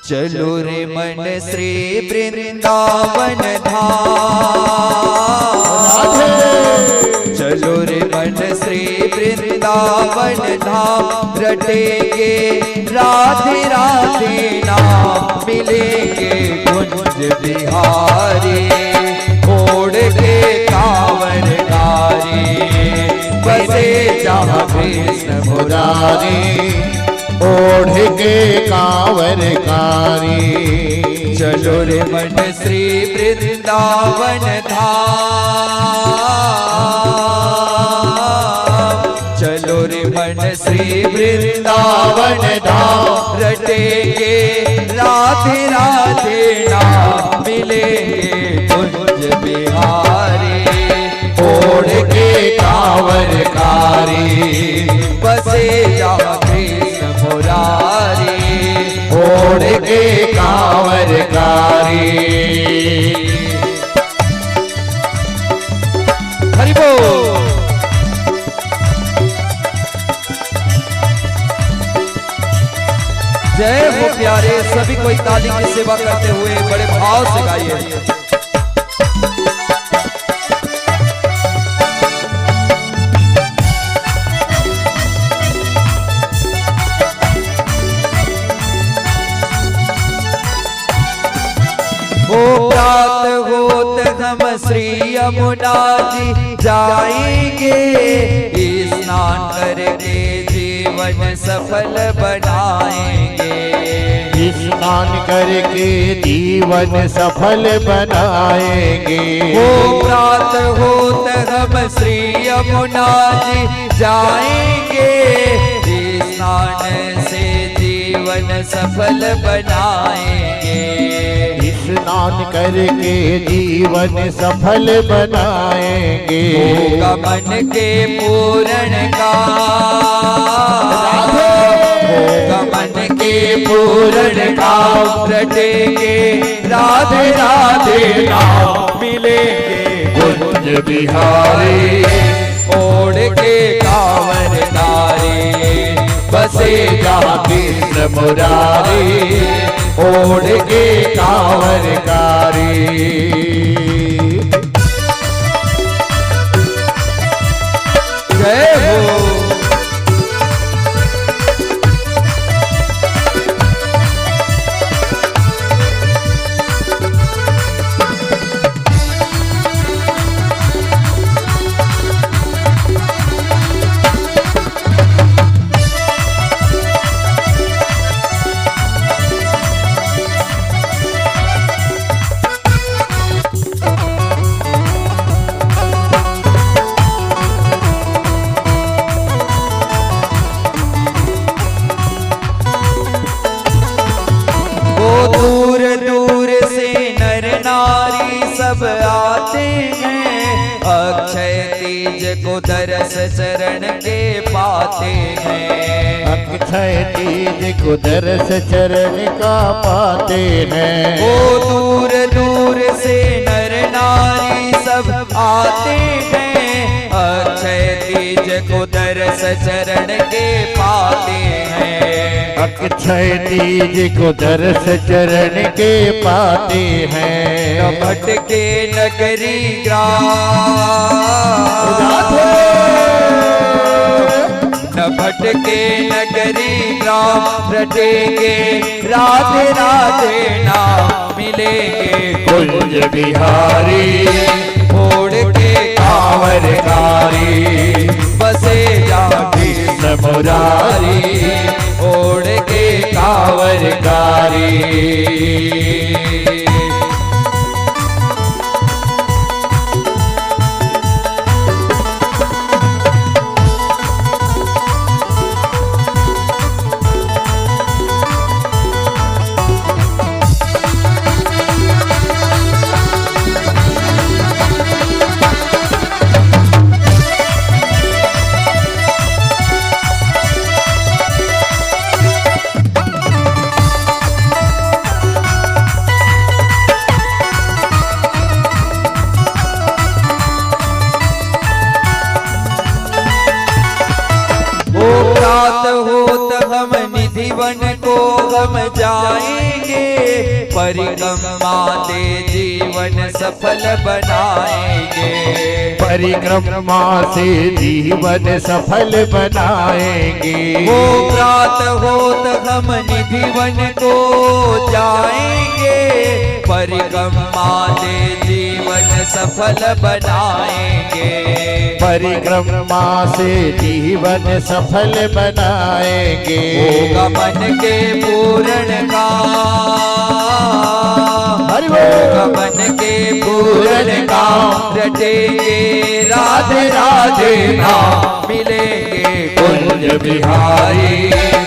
चलो रे मन श्री वृंदावन धाम, चलो रे मन श्री वृंदावन धाम, रटेंगे राधे राधे नाम, मिलेंगे कुंज बिहारी, ओढ़ के कांवर धारी, बसे जहाँ कृष्ण मुरारी, ओढ़ के कांवर कारी। चलो रे मन श्री वृंदावन धाम, चलो रे मन श्री वृंदावन धाम, रटेंगे राधे राधे नाम, मिलेंगे कुंज बिहारी, ओढ़ के कांवर कारी, बसे जहाँ कृष्ण मुरारी, ओढ़ के कांवर कारी। हरि बोल। जय हो प्यारे, सभी कोई ताली की सेवा करते हुए बड़े भाव से गाइए। प्रात होत हम श्री यमुना जी जाएंगे, स्नान करके जीवन सफल बनाएंगे, स्नान करके जीवन सफल बनाएंगे। प्रात होत हम श्री यमुना जी जाएंगे, स्नान से जीवन सफल बनाएंगे, स्नान करके जीवन सफल बनाएंगे। होगा मन के पूर्ण का, होगा मन के पूर्ण का, रटेंगे राधे राधे नाम, मिलेंगे कुंज बिहारी, ओढ़ के कांवर धारी, बसे जहाँ कृष्ण मुरारी, ओढ़ के कांवर कारी। जय हो। दूर दूर से नर नारी सब आते हैं, अक्षय तीज को दरस चरण के पाते हैं, अक्षय तीज को दरस चरण का पाते हैं। दूर दूर से नर नारी सब आते हैं, अक्षय तीज को दरस चरण के पाते हैं, अक्षय तीज को दरस चरण के पाते हैं। न भटके नगरी ग्राम, न भटके नगरी ग्राम, रटेंगे राधे राधे नाम, मिलेंगे कुंज बिहारी, ओढ़ के कांवर कारी, बसे जहाँ कृष्ण मुरारी, ओढ़ के कांवर कारी। जाएंगे, परिक्रमा से जीवन सफल बनाएंगे। परिक्रमा से जीवन सफल बनाएंगे। वो प्रात होत हम निधिवन को जाएंगे, परिक्रमा से जीवन सफल बनाएंगे। परिक्रमा से जीवन सफल बनाएंगे। होगा मन के पूर्ण का, होगा मन के पूर्ण का, रटेंगे राधे राधे नाम, मिलेंगे कुंज बिहारी।